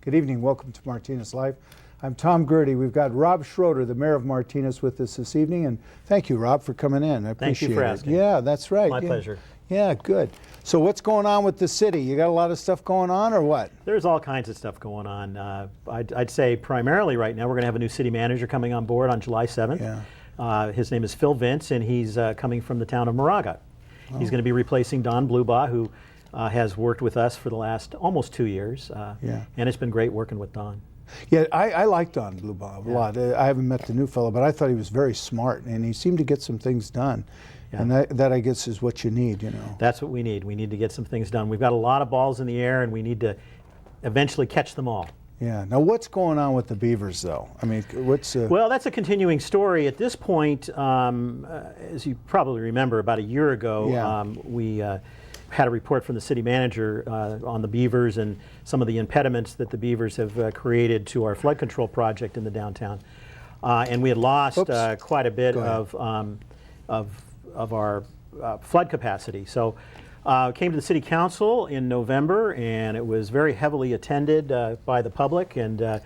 Good evening. Welcome to Martinez Life. I'm Tom Greerty. We've got Rob Schroder, the mayor of Martinez, with us this evening. And thank you, Rob, for coming in. I appreciate it. Thank you for asking. Yeah, that's right. My pleasure. Yeah, good. So what's going on with the city? You got a lot of stuff going on or what? There's all kinds of stuff going on. I'd say primarily right now we're going to have a new city manager coming on board on July 7th. Yeah. His name is Phil Vince, and he's coming from the town of Moraga. Oh. He's going to be replacing Don Blubaugh, who has worked with us for the last almost 2 years. Yeah. And it's been great working with Don. Yeah, I like Don Blubaugh a lot. I haven't met the new fellow, but I thought he was very smart, and he seemed to get some things done. Yeah. And that, I guess, is what you need, you know. That's what we need. We need to get some things done. We've got a lot of balls in the air, and we need to eventually catch them all. Yeah. Now, what's going on with the beavers, though? I mean, what's... Well, that's a continuing story. At this point, as you probably remember, about a year ago, we had a report from the city manager on the beavers and some of the impediments that the beavers have created to our flood control project in the downtown. And we had lost quite a bit of our flood capacity. So came to the city council in November, and it was very heavily attended by the public, and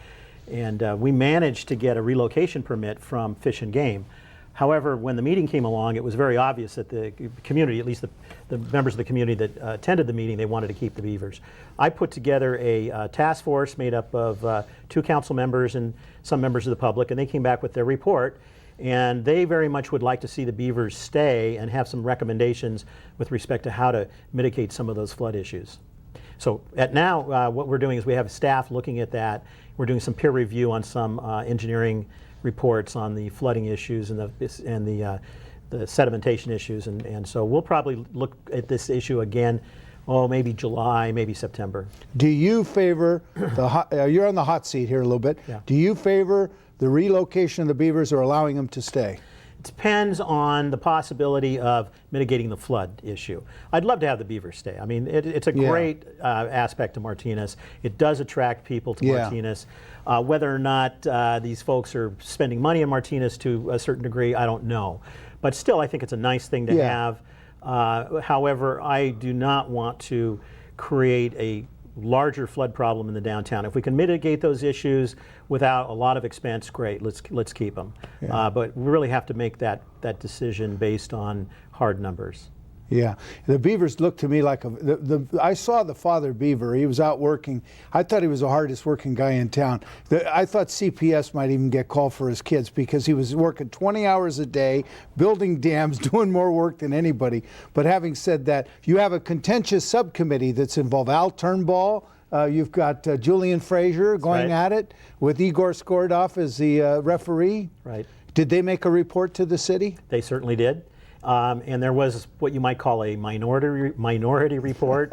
we managed to get a relocation permit from Fish and Game. However, when the meeting came along, it was very obvious that the community, at least the members of the community that attended the meeting, they wanted to keep the beavers. I put together a task force made up of 2 council members and some members of the public, and they came back with their report. And they very much would like to see the beavers stay and have some recommendations with respect to how to mitigate some of those flood issues. So now what we're doing is we have staff looking at that. We're doing some peer review on some engineering reports on the flooding issues and the sedimentation issues. And so we'll probably look at this issue again, maybe July, maybe September. Do you favor you're on the hot seat here a little bit. Yeah. Do you favor the relocation of the beavers or allowing them to stay? It depends on the possibility of mitigating the flood issue. I'd love to have the beavers stay. I mean, it's a great aspect to Martinez. It does attract people to Martinez. Whether or not these folks are spending money in Martinez to a certain degree, I don't know. But still, I think it's a nice thing to have. However, I do not want to create a larger flood problem in the downtown. If we can mitigate those issues without a lot of expense, great, let's keep them. Yeah. But we really have to make that decision based on hard numbers. Yeah, the beavers look to me like I saw the father beaver. He was out working. I thought he was the hardest working guy in town. I thought CPS might even get called for his kids because he was working 20 hours a day, building dams, doing more work than anybody. But having said that, you have a contentious subcommittee that's involved. Al Turnbull, you've got Julian Frazier going at it with Igor Skordov as the referee. Right. Did they make a report to the city? They certainly did. And there was what you might call a minority report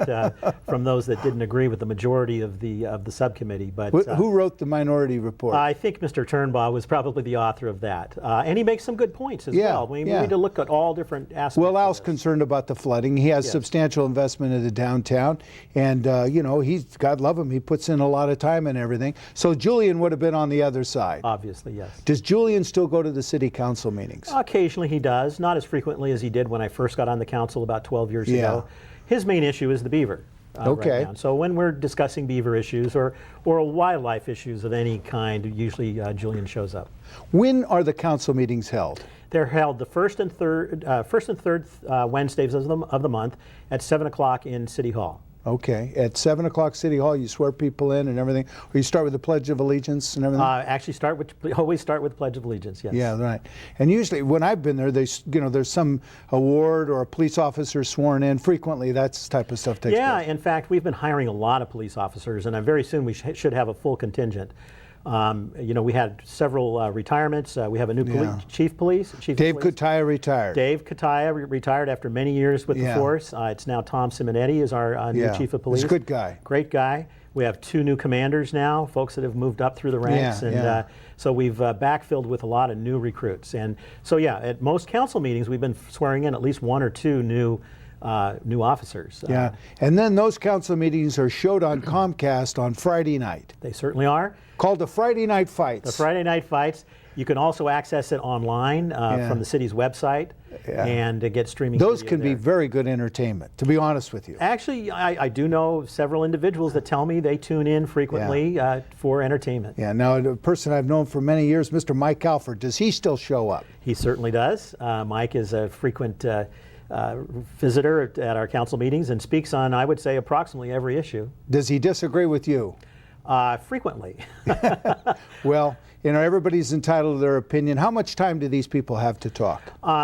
from those that didn't agree with the majority of the subcommittee. But who wrote the minority report? I think Mr. Turnbaugh was probably the author of that, and he makes some good points as well. We need to look at all different aspects. Well, Al's concerned about the flooding. He has substantial investment in the downtown, and you know, God love him, he puts in a lot of time and everything. So Julian would have been on the other side. Obviously, yes. Does Julian still go to the city council meetings? Occasionally he does, not as frequently as he did when I first got on the council about 12 years ago. His main issue is the beaver. Right now. So when we're discussing beaver issues or wildlife issues of any kind, usually Julian shows up. When are the council meetings held? They're held the first and third Wednesdays of the month at 7 o'clock in City Hall. Okay, at 7 o'clock City Hall, you swear people in and everything, or you start with the Pledge of Allegiance and everything? Actually, always start with Pledge of Allegiance. Yes. Yeah, right. And usually, when I've been there, there's some award or a police officer sworn in. Frequently, that type of stuff takes place. Yeah, in fact, we've been hiring a lot of police officers, and very soon we should have a full contingent. You know, we had several retirements. We have a new chief of police. Dave Kataia retired. Dave Kataia retired after many years with the force. It's now Tom Simonetti is our new chief of police. He's a good guy. Great guy. We have 2 new commanders now, folks that have moved up through the ranks. So we've backfilled with a lot of new recruits. And so, at most council meetings, we've been swearing in at least 1 or 2 new officers. And then those council meetings are showed on Comcast on Friday night. They certainly are. Called the Friday Night Fights. The Friday Night Fights. You can also access it online from the city's website and get streaming. Those video can be there. very good entertainment, to be honest with you. Actually, I do know several individuals that tell me they tune in frequently for entertainment. Yeah, now a person I've known for many years, Mr. Mike Alford, does he still show up? He certainly does. Mike is a frequent visitor at our council meetings and speaks on, I would say, approximately every issue. Does he disagree with you? Frequently. Well, everybody's entitled to their opinion. How much time do these people have to talk?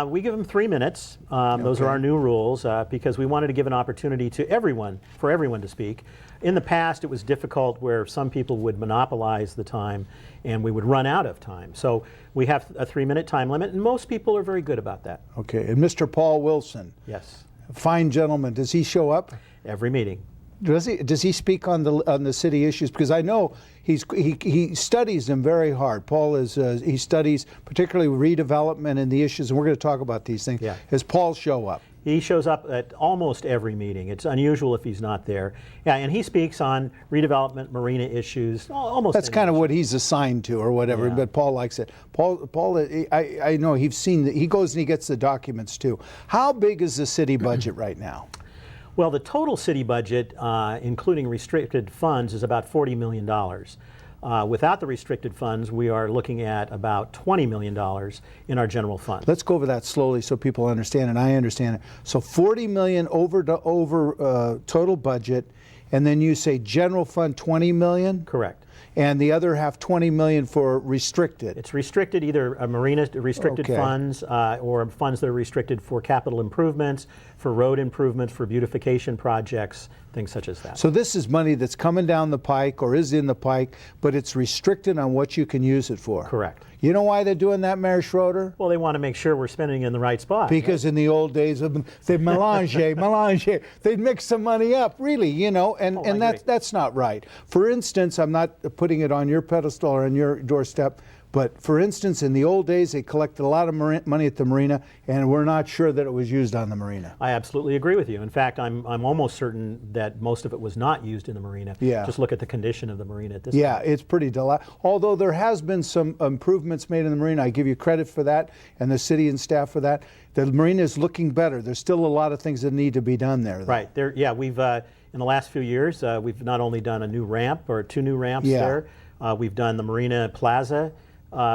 We give them 3 minutes. Those are our new rules because we wanted to give an opportunity to for everyone to speak. In the past, it was difficult where some people would monopolize the time and we would run out of time. So we have a 3-minute time limit, and most people are very good about that. Okay, and Mr. Paul Wilson, Yes. fine gentleman, does he show up? Every meeting. Does he speak on the city issues? Because I know he studies them very hard. Paul he studies particularly redevelopment and the issues, and we're going to talk about these things. Yeah. Does Paul show up? He shows up at almost every meeting. It's unusual if he's not there. Yeah, and he speaks on redevelopment, marina issues, almost. That's kind of what he's assigned to, or whatever. Yeah. But Paul likes it. Paul, I know he's seen that. He goes and he gets the documents too. How big is the city budget right now? Well, the total city budget, including restricted funds, is about $40 million. Without the restricted funds, we are looking at about $20 million in our general fund. Let's go over that slowly so people understand, and I understand it. So $40 million over total budget, and then you say general fund $20 million? Correct. And the other half $20 million for restricted. It's restricted, either a marina restricted Okay. funds or funds that are restricted for capital improvements, for road improvements, for beautification projects, things such as that. So this is money that's coming down the pike or is in the pike, but it's restricted on what you can use it for. Correct. You know why they're doing that, Mayor Schroder? Well, they want to make sure we're spending it in the right spot. Because in the old days, they'd melange, they'd mix some money up, really, and I agree. that's not right. For instance, I'm not putting it on your pedestal or on your doorstep, but for instance, in the old days, they collected a lot of money at the marina, and we're not sure that it was used on the marina. I absolutely agree with you. In fact, I'm almost certain that most of it was not used in the marina. Yeah. Just look at the condition of the marina at this Yeah, point. it's pretty although there has been some improvements made in the marina. I give you credit for that, and the city and staff for that. The marina is looking better. There's still a lot of things that need to be done there, though. Right. Yeah, we've in the last few years, we've not only done a new ramp or 2 new ramps Yeah. there. We've done the Marina Plaza,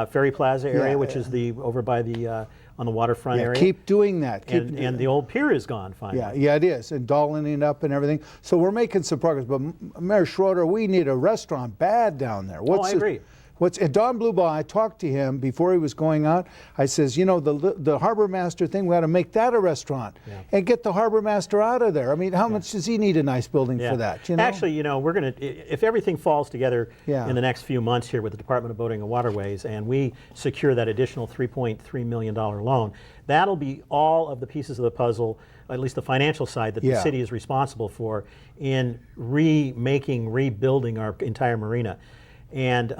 Ferry Plaza area, Yeah. which is over by the on the waterfront area. Keep doing that. And the old pier is gone finally. Yeah, it is, and dolling it up and everything. So we're making some progress. But Mayor Schroder, we need a restaurant bad down there. I agree. And Don Blueball, I talked to him before he was going out. I says, the harbor master thing, we ought to make that a restaurant and get the harbor master out of there. I mean, how much does he need a nice building for that? Actually, we're going to, if everything falls together Yeah. in the next few months here with the Department of Boating and Waterways, and we secure that additional $3.3 million loan, that'll be all of the pieces of the puzzle, at least the financial side, that the city is responsible for in rebuilding our entire marina. And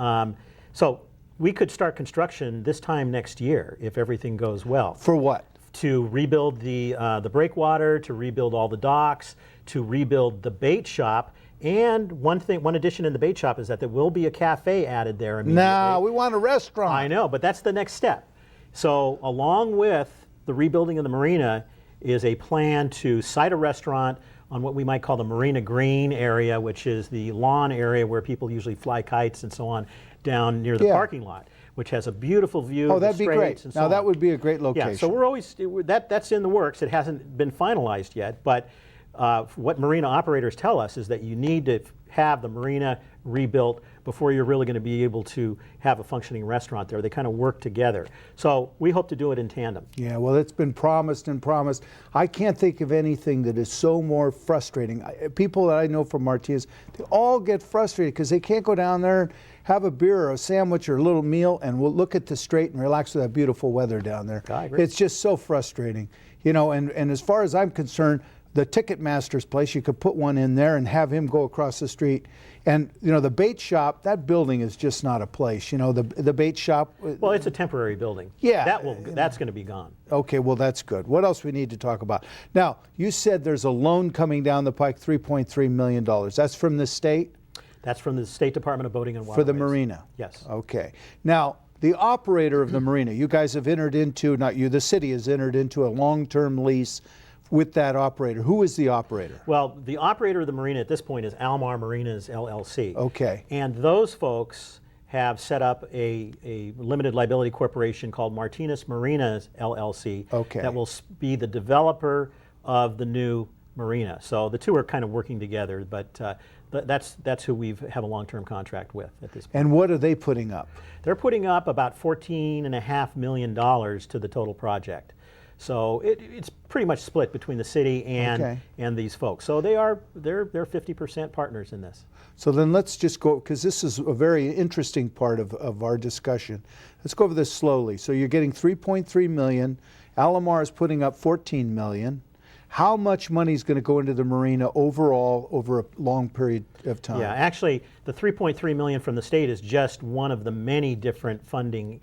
so we could start construction this time next year if everything goes well. For what? To rebuild the breakwater, to rebuild all the docks, to rebuild the bait shop. And one addition in the bait shop is that there will be a cafe added there immediately. No, we want a restaurant. I know, but that's the next step. So along with the rebuilding of the marina is a plan to site a restaurant on what we might call the Marina Green area, which is the lawn area where people usually fly kites and so on, down near the parking lot, which has a beautiful view of the that'd be straits great. and so Now, on. that would be a great location. Yeah, so we're always, that's in the works. It hasn't been finalized yet, but what marina operators tell us is that you need to have the marina rebuilt before you're really going to be able to have a functioning restaurant there. They kind of work together. So we hope to do it in tandem. Yeah, well, it's been promised and promised. I can't think of anything that is so more frustrating. People that I know from Martinez, they all get frustrated because they can't go down there and have a beer or a sandwich or a little meal and we'll look at the strait and relax with that beautiful weather down there. I agree. It's just so frustrating. And as far as I'm concerned, the Ticketmaster's place, you could put one in there and have him go across the street. And, the bait shop, that building is just not a place. The bait shop. Well, it's a temporary building. Yeah. That's going to be gone. Okay, well, that's good. What else we need to talk about? Now, you said there's a loan coming down the pike, $3.3 million. That's from the state? That's from the State Department of Boating and Waterways. For the marina? Yes. Okay. Now, the operator of the marina, you guys have entered into, not you, the city has entered into a long-term lease with that operator. Who is the operator? Well, the operator of the marina at this point is Almar Marinas LLC. Okay. And those folks have set up a limited liability corporation called Martinez Marinas LLC Okay. that will be the developer of the new marina. So the two are kind of working together, but that's who we have a long-term contract with at this point. And what are they putting up? They're putting up about $14.5 million to the total project. So it's pretty much split between the city and these folks. So they're 50% partners in this. So then let's just go, because this is a very interesting part of our discussion. Let's go over this slowly. So you're getting 3.3 million. Alomar is putting up 14 million. How much money is going to go into the marina overall over a long period of time? Yeah, actually, the 3.3 million from the state is just one of the many different funding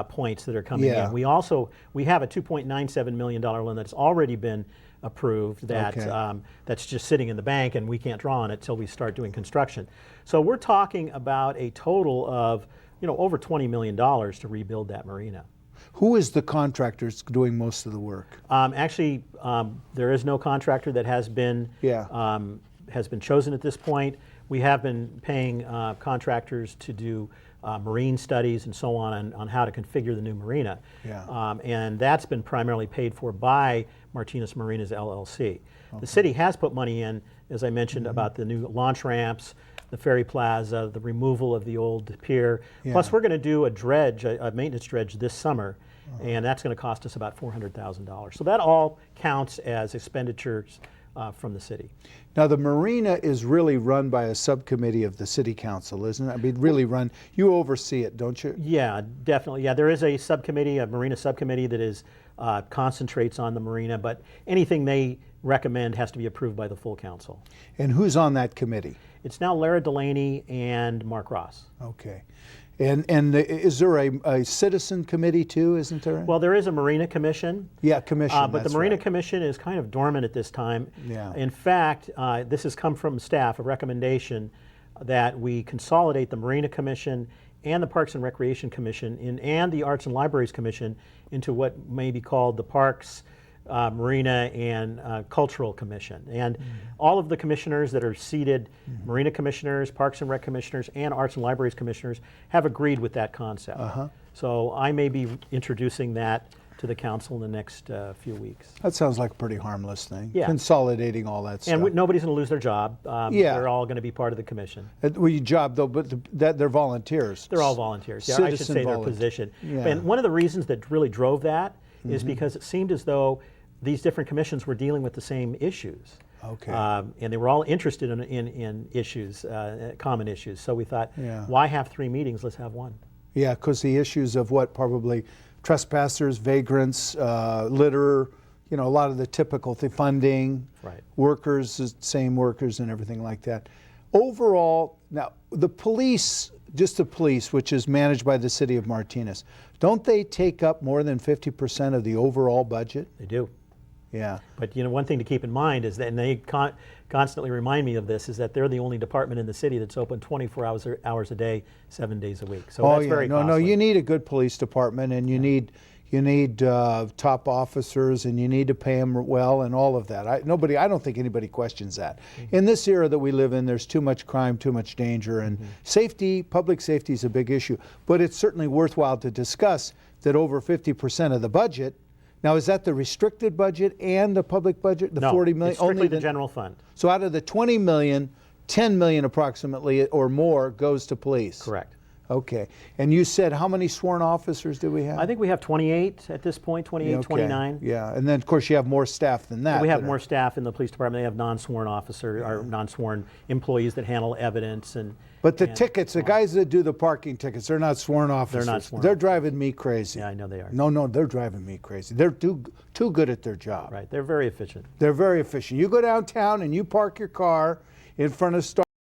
points that are coming in. We have a $2.97 million loan that's already been approved that's just sitting in the bank, and we can't draw on it till we start doing construction. So we're talking about a total of over $20 million to rebuild that marina. Who is the contractor doing most of the work? Actually, there is no contractor that has been chosen at this point. We have been paying contractors to do marine studies and so on how to configure the new marina. And that's been primarily paid for by Martinez Marinas LLC. The city has put money in, as I mentioned, about the new launch ramps, the ferry plaza, the removal of the old pier. Plus, we're going to do a dredge, a maintenance dredge this summer, and that's going to cost us about $400,000. So that all counts as expenditures from the city. Now, the marina is really run by a subcommittee of the city council, isn't it? I mean, really run, you oversee it, don't you? Yeah, definitely. Yeah, there is a subcommittee, a marina subcommittee that is concentrates on the marina, but anything they recommend has to be approved by the full council. And who's on that committee? It's now Lara Delaney and Mark Ross. Okay. And is there a citizen committee too, isn't there? Well, there is a Marina Commission. Yeah, commission. But the Marina Commission is kind of dormant at this time. Yeah. In fact, this has come from staff, a recommendation that we consolidate the Marina Commission and the Parks and Recreation Commission and the Arts and Libraries Commission into what may be called the Parks, Marina, and Cultural Commission. And all of the commissioners that are seated, Marina commissioners, Parks and Rec commissioners, and Arts and Libraries commissioners, have agreed with that concept. So I may be introducing that to the council in the next few weeks. That sounds like a pretty harmless thing. Yeah. Consolidating all that stuff. And nobody's going to lose their job. They're all going to be part of the commission. Well, your job though, but they're volunteers. They're all volunteers. Yeah, I should say their position. Yeah. And one of the reasons that really drove that is because it seemed as though these different commissions were dealing with the same issues. Okay. And they were all interested in issues, common issues. So we thought, why have 3 meetings? Let's have one. Yeah, because the issues of what probably trespassers, vagrants, litter, a lot of the typical funding, workers, same workers and everything like that. Overall, now the police, just the police, which is managed by the city of Martinez, don't they take up more than 50% of the overall budget? They do. Yeah. But one thing to keep in mind is that, and they constantly remind me of this, is that they're the only department in the city that's open 24 hours a day, 7 days a week. So that's very costly. No, you need a good police department, and you need top officers, and you need to pay them well, and all of that. I don't think anybody questions that. In this era that we live in, there's too much crime, too much danger, and safety, public safety is a big issue. But it's certainly worthwhile to discuss that over 50% of the budget. Now, is that the restricted budget and the public budget, the 40 million? It's strictly the general fund. So out of the 20 million, 10 million approximately or more goes to police? Correct. Okay. And you said how many sworn officers do we have? I think we have 28 at this point, 28, 29. Yeah, and then of course you have more staff than that. We have more staff in the police department. They have non-sworn officers or non-sworn employees that handle evidence and. But the tickets, the guys that do the parking tickets, they're not sworn officers. They're not sworn. They're driving me crazy. Yeah, I know they are. No, they're driving me crazy. They're too good at their job. Right, they're very efficient. They're very efficient. You go downtown and you park your car in front of